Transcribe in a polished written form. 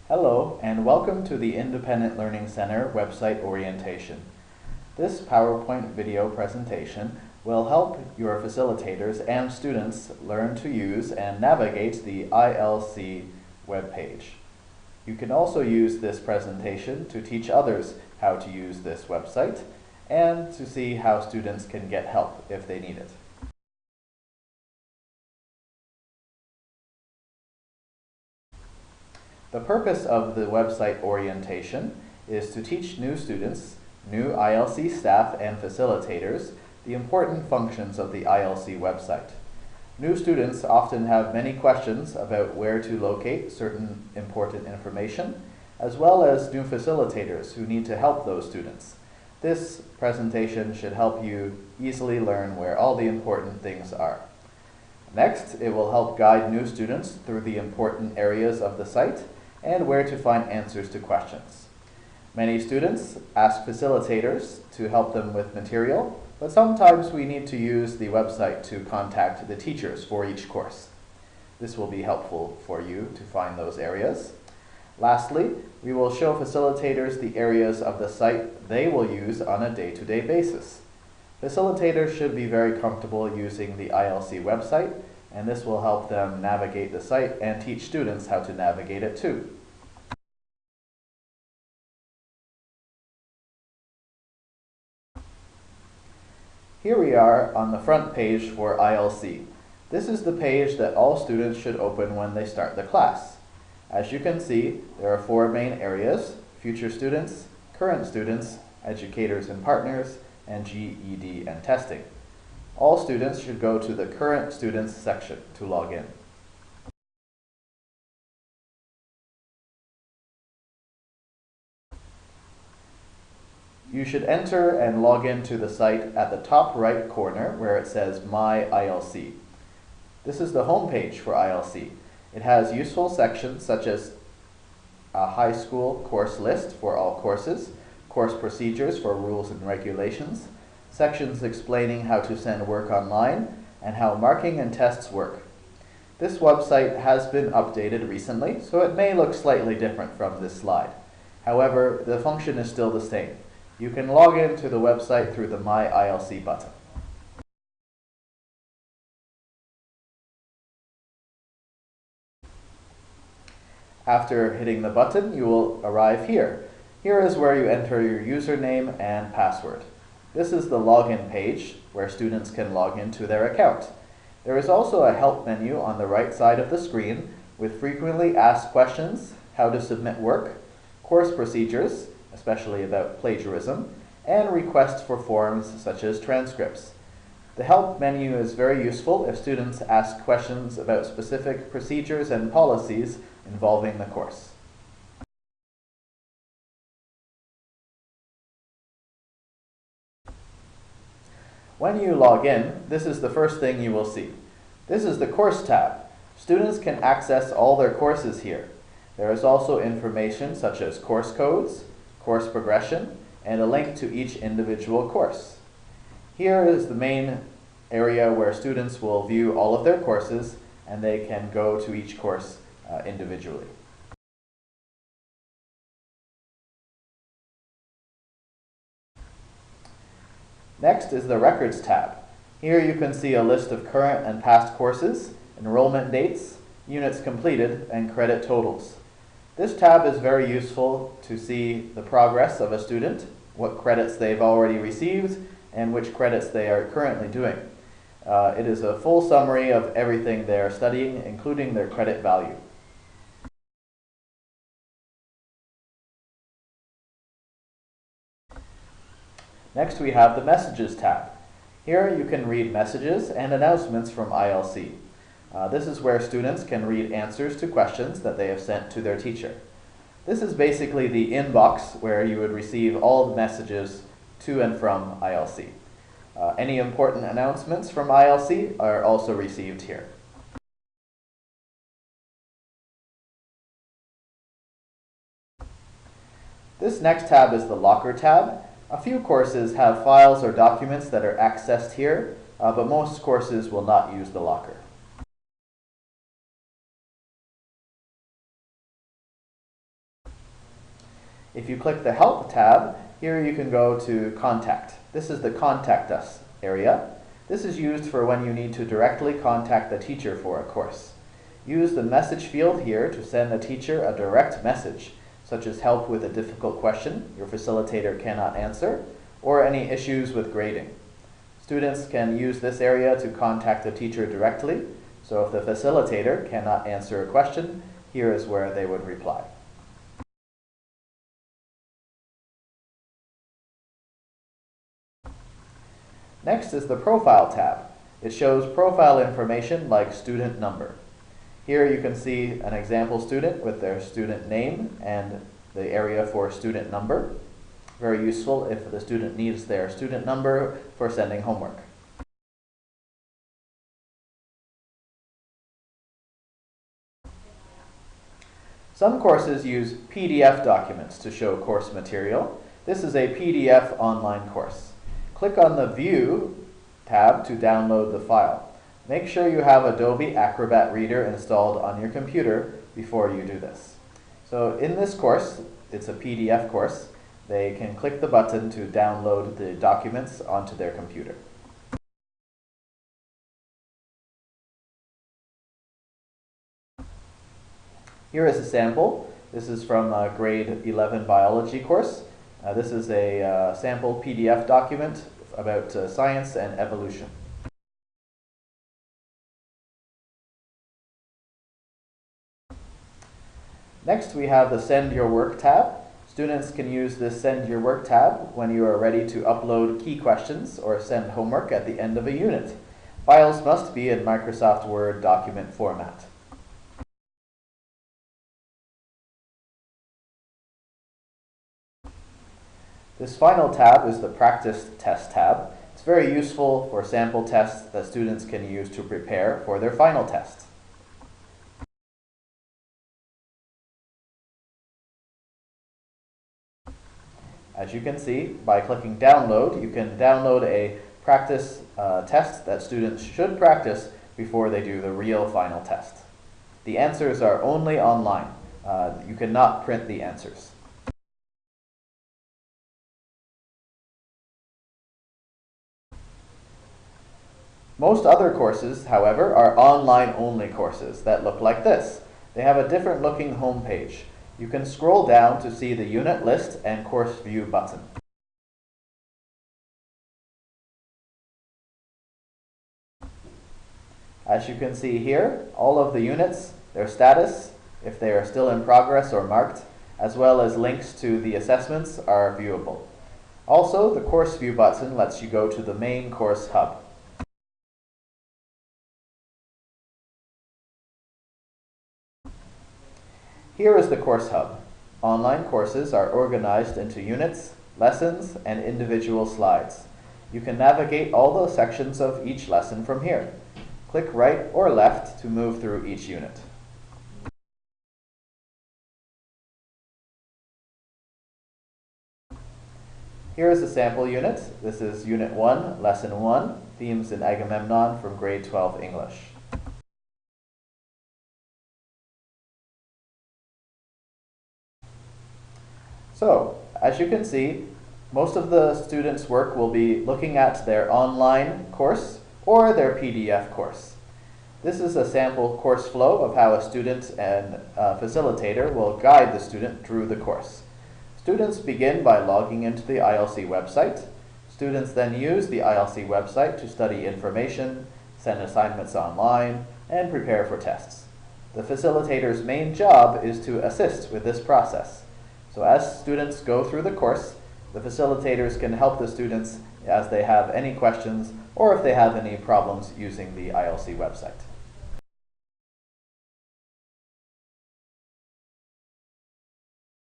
Hello, and welcome to the Independent Learning Center website orientation. This PowerPoint video presentation will help your facilitators and students learn to use and navigate the ILC webpage. You can also use this presentation to teach others how to use this website and to see how students can get help if they need it. The purpose of the website orientation is to teach new students, new ILC staff and facilitators, the important functions of the ILC website. New students often have many questions about where to locate certain important information, as well as new facilitators who need to help those students. This presentation should help you easily learn where all the important things are. Next, it will help guide new students through the important areas of the site and where to find answers to questions. Many students ask facilitators to help them with material, but sometimes we need to use the website to contact the teachers for each course. This will be helpful for you to find those areas. Lastly, we will show facilitators the areas of the site they will use on a day-to-day basis. Facilitators should be very comfortable using the ILC website, and this will help them navigate the site and teach students how to navigate it too. Here we are on the front page for ILC. This is the page that all students should open when they start the class. As you can see, there are four main areas: future students, current students, educators and partners, and GED and testing. All students should go to the current students section to log in. You should enter and log into the site at the top right corner where it says My ILC. This is the home page for ILC. It has useful sections such as a high school course list for all courses, course procedures for rules and regulations, sections explaining how to send work online, and how marking and tests work. This website has been updated recently, so it may look slightly different from this slide. However, the function is still the same. You can log into the website through the My ILC button. After hitting the button, you will arrive here. Here is where you enter your username and password. This is the login page where students can log into their account. There is also a help menu on the right side of the screen with frequently asked questions, how to submit work, course procedures, especially about plagiarism, and requests for forms such as transcripts. The help menu is very useful if students ask questions about specific procedures and policies involving the course. When you log in, this is the first thing you will see. This is the Course tab. Students can access all their courses here. There is also information such as course codes, course progression, and a link to each individual course. Here is the main area where students will view all of their courses, and they can go to each course individually. Next is the Records tab. Here you can see a list of current and past courses, enrollment dates, units completed, and credit totals. This tab is very useful to see the progress of a student, what credits they've already received, and which credits they are currently doing. It is a full summary of everything they are studying, including their credit value. Next, we have the Messages tab. Here you can read messages and announcements from ILC. This is where students can read answers to questions that they have sent to their teacher. This is basically the inbox where you would receive all the messages to and from ILC. Any important announcements from ILC are also received here. This next tab is the Locker tab. A few courses have files or documents that are accessed here, but most courses will not use the Locker. If you click the Help tab, here you can go to Contact. This is the Contact Us area. This is used for when you need to directly contact the teacher for a course. Use the message field here to send a teacher a direct message, such as help with a difficult question your facilitator cannot answer, or any issues with grading. Students can use this area to contact the teacher directly, so if the facilitator cannot answer a question, here is where they would reply. Next is the Profile tab. It shows profile information like student number. Here you can see an example student with their student name and the area for student number. Very useful if the student needs their student number for sending homework. Some courses use PDF documents to show course material. This is a PDF online course. Click on the View tab to download the file. Make sure you have Adobe Acrobat Reader installed on your computer before you do this. So in this course, it's a PDF course, they can click the button to download the documents onto their computer. Here is a sample. This is from a grade 11 biology course. This is a sample PDF document about science and evolution. Next, we have the Send Your Work tab. Students can use this Send Your Work tab when you are ready to upload key questions or send homework at the end of a unit. Files must be in Microsoft Word document format. This final tab is the Practice Test tab. It's very useful for sample tests that students can use to prepare for their final test. As you can see, by clicking Download, you can download a practice test that students should practice before they do the real final test. The answers are only online. You cannot print the answers. Most other courses, however, are online-only courses that look like this. They have a different looking home page. You can scroll down to see the unit list and course view button. As you can see here, all of the units, their status, if they are still in progress or marked, as well as links to the assessments are viewable. Also, the course view button lets you go to the main course hub. Here is the Course Hub. Online courses are organized into units, lessons, and individual slides. You can navigate all the sections of each lesson from here. Click right or left to move through each unit. Here is a sample unit. This is Unit 1, Lesson 1, Themes in Agamemnon from Grade 12 English. So, as you can see, most of the students' work will be looking at their online course or their PDF course. This is a sample course flow of how a student and facilitator will guide the student through the course. Students begin by logging into the ILC website. Students then use the ILC website to study information, send assignments online, and prepare for tests. The facilitator's main job is to assist with this process. So as students go through the course, the facilitators can help the students as they have any questions or if they have any problems using the ILC website.